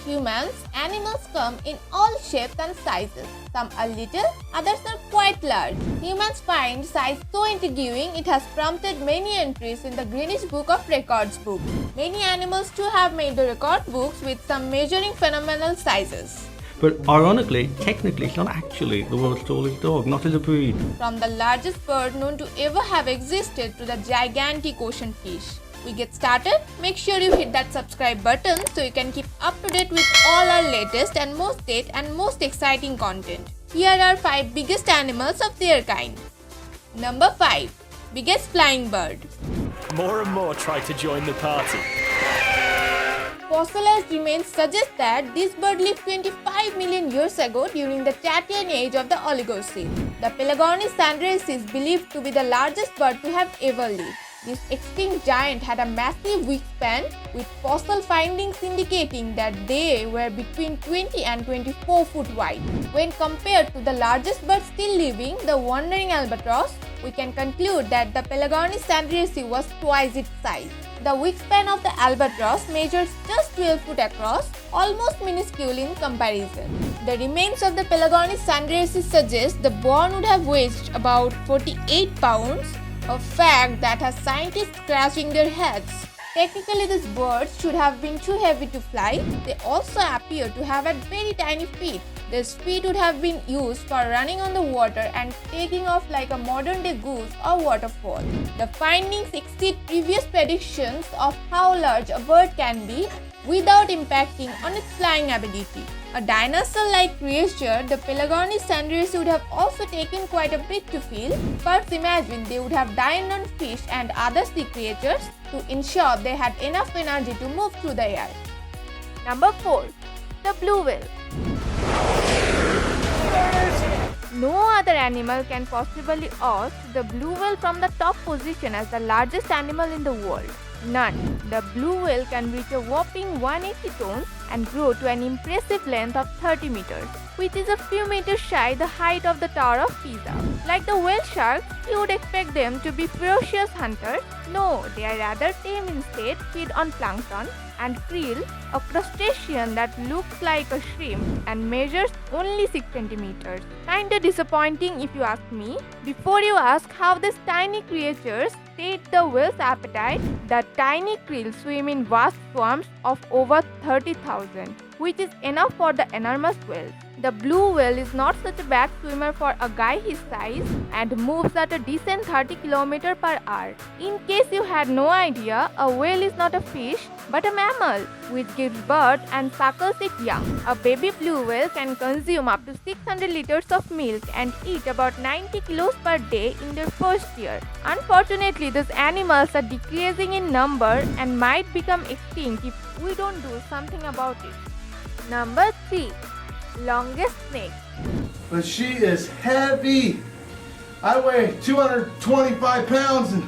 humans, animals come in all shapes and sizes. Some are little, others are quite large. Humans find size so intriguing it has prompted many entries in the Guinness Book of Records book. Many animals too have made the record books with some measuring phenomenal sizes. But ironically, technically, it's not actually the world's tallest dog, not as a breed. From the largest bird known to ever have existed to the gigantic ocean fish. We get started? Make sure you hit that subscribe button so you can keep up to date with all our latest and most exciting content. Here are 5 biggest animals of their kind. Number 5. Biggest flying bird. More and more try to join the party. Fossilized remains suggest that this bird lived 25 million years ago during the Tertian age of the Oligocene. The Pelagornis sandracis is believed to be the largest bird to have ever lived. This extinct giant had a massive wingspan, with fossil findings indicating that they were between 20 and 24 foot wide. When compared to the largest bird still living, the wandering albatross, we can conclude that the Pelagornis sandracis was twice its size. The wingspan of the albatross measures just 12 foot across, almost minuscule in comparison. The remains of the Pelagornis sandracis suggest the bone would have weighed about 48 pounds, a fact that has scientists scratching their heads. Technically, these birds should have been too heavy to fly. They also appear to have had very tiny feet. Their feet would have been used for running on the water and taking off like a modern-day goose or waterfall. The findings exceed previous predictions of how large a bird can be without impacting on its flying ability. A dinosaur-like creature, the Pelagornis sandracis would have also taken quite a bit to feel. First, imagine they would have dined on fish and other sea creatures to ensure they had enough energy to move through the air. Number 4. The blue whale. No other animal can possibly oust the blue whale from the top position as the largest animal in the world. None. The blue whale can reach a whopping 180 tons and grow to an impressive length of 30 meters, which is a few meters shy the height of the Tower of Pisa. Like the whale sharks, you would expect them to be ferocious hunters. No, they are rather tame instead, feed on plankton and krill, a crustacean that looks like a shrimp and measures only 6 centimeters. Kinda disappointing if you ask me. Before you ask how these tiny creatures sate the whale's appetite, the tiny krill swim in vast swarms of over 30,000, which is enough for the enormous whales. The blue whale is not such a bad swimmer for a guy his size and moves at a decent 30 km per hour. In case you had no idea, a whale is not a fish but a mammal which gives birth and suckles its young. A baby blue whale can consume up to 600 liters of milk and eat about 90 kilos per day in their first year. Unfortunately, these animals are decreasing in number and might become extinct if we don't do something about it. Number 3. Longest snake. But she is heavy. I weigh 225 pounds and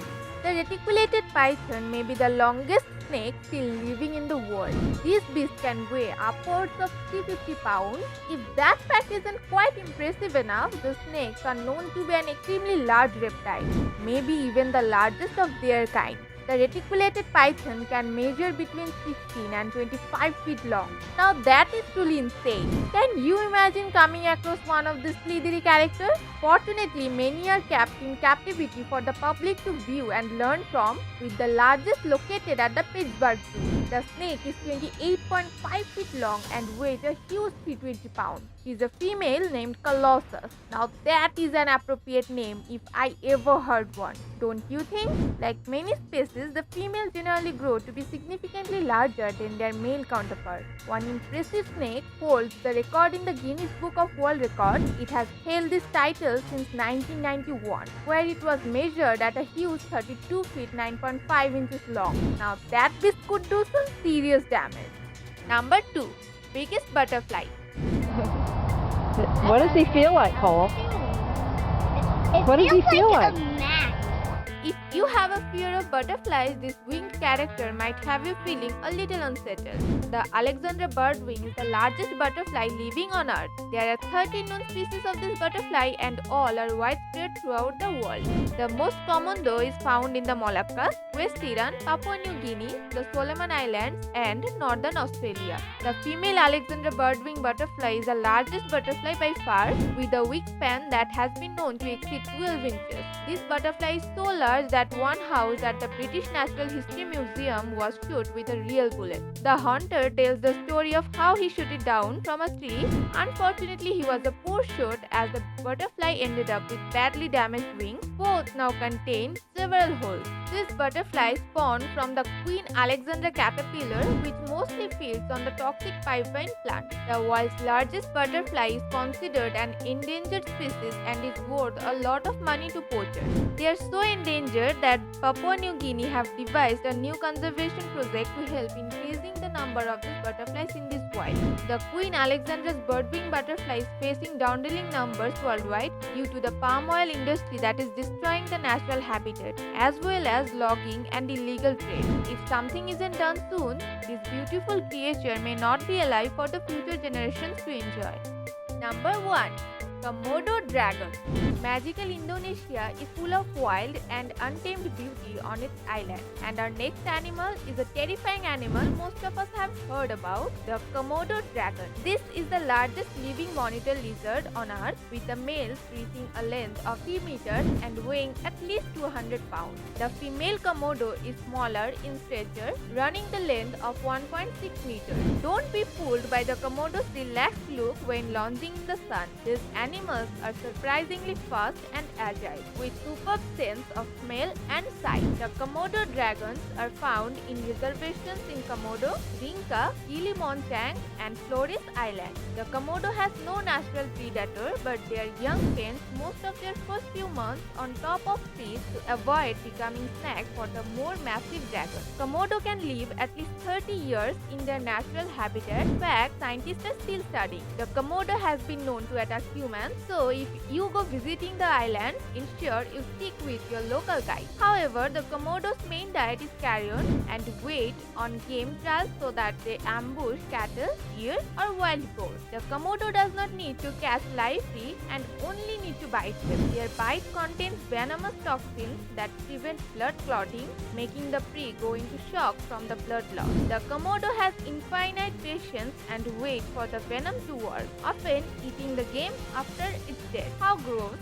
The reticulated python may be the longest snake still living in the world. This beast can weigh upwards of 350 pounds. If that fact isn't quite impressive enough, the snakes are known to be an extremely large reptile, maybe even the largest of their kind. The reticulated python can measure between 16 and 25 feet long. Now that is truly insane. Can you imagine coming across one of these slithery characters? Fortunately, many are kept in captivity for the public to view and learn from, with the largest located at the Pittsburgh Zoo. The snake is 28.5 feet long and weighs a huge 320 pounds. She is a female named Colossus. Now that is an appropriate name if I ever heard one. Don't you think? Like many species, the females generally grow to be significantly larger than their male counterparts. One impressive snake holds the record in the Guinness Book of World Records. It has held this title since 1991, where it was measured at a huge 32 feet 9.5 inches long. Now that beast could do some serious damage. Number 2. Biggest butterfly. What does he feel like, Cole? What does he feel like? If you have a fear of butterflies, this winged character might have you feeling a little unsettled. The Alexandra birdwing is the largest butterfly living on Earth. There are 13 known species of this butterfly and all are widespread throughout the world. The most common though is found in the Moluccas, West Iran, Papua New Guinea, the Solomon Islands and northern Australia. The female Alexandra birdwing butterfly is the largest butterfly by far with a wingspan that has been known to exceed 12 inches. This butterfly is so large that one house at the British Natural History Museum was shot with a real bullet. The hunter tells the story of how he shot it down from a tree. Unfortunately, he was a poor shot as the butterfly ended up with badly damaged wings. Both now contain several holes. This butterfly spawned from the Queen Alexandra caterpillar, which mostly feeds on the toxic pipevine plant. The world's largest butterfly is considered an endangered species and is worth a lot of money to poachers. They are so endangered that Papua New Guinea have devised a new conservation project to help increasing the number of these butterflies in this wild. The Queen Alexandra's birdwing butterfly is facing dwindling numbers worldwide due to the palm oil industry that is destroying the natural habitat, as well as logging and illegal trade. If something isn't done soon, this beautiful creature may not be alive for the future generations to enjoy. Number 1. Komodo dragon. Magical Indonesia is full of wild and untamed beauty on its island, and our next animal is a terrifying animal most of us have heard about, the Komodo dragon. This is the largest living monitor lizard on Earth, with the males reaching a length of 3 meters and weighing at least 200 pounds. The female Komodo is smaller in stature, running the length of 1.6 meters. Don't be fooled by the Komodo's relaxed look when lounging in the sun. These animals are surprisingly fast and agile, with superb sense of smell and sight. The Komodo dragons are found in reservations in Komodo, Dinka, Kilimanjaro, and Flores Island. The Komodo has no natural predator, but their young spend most of their first few months on top of trees to avoid becoming snacks for the more massive dragons. Komodo can live at least 30 years in their natural habitat. In fact, scientists are still studying. The Komodo has been known to attack humans, so if you go visiting the island, ensure you stick with your local guide. However, the Komodo's main diet is carrion and wait on game trails so that they ambush cattle, deer, or wild boars. The Komodo does not need to catch live fish and only need to bite them. Their bite contains venomous toxins that prevent blood clotting, making the prey go into shock from the blood loss. The Komodo has infinite patience and wait for the venom to work, often eating the game after it's dead. How gross!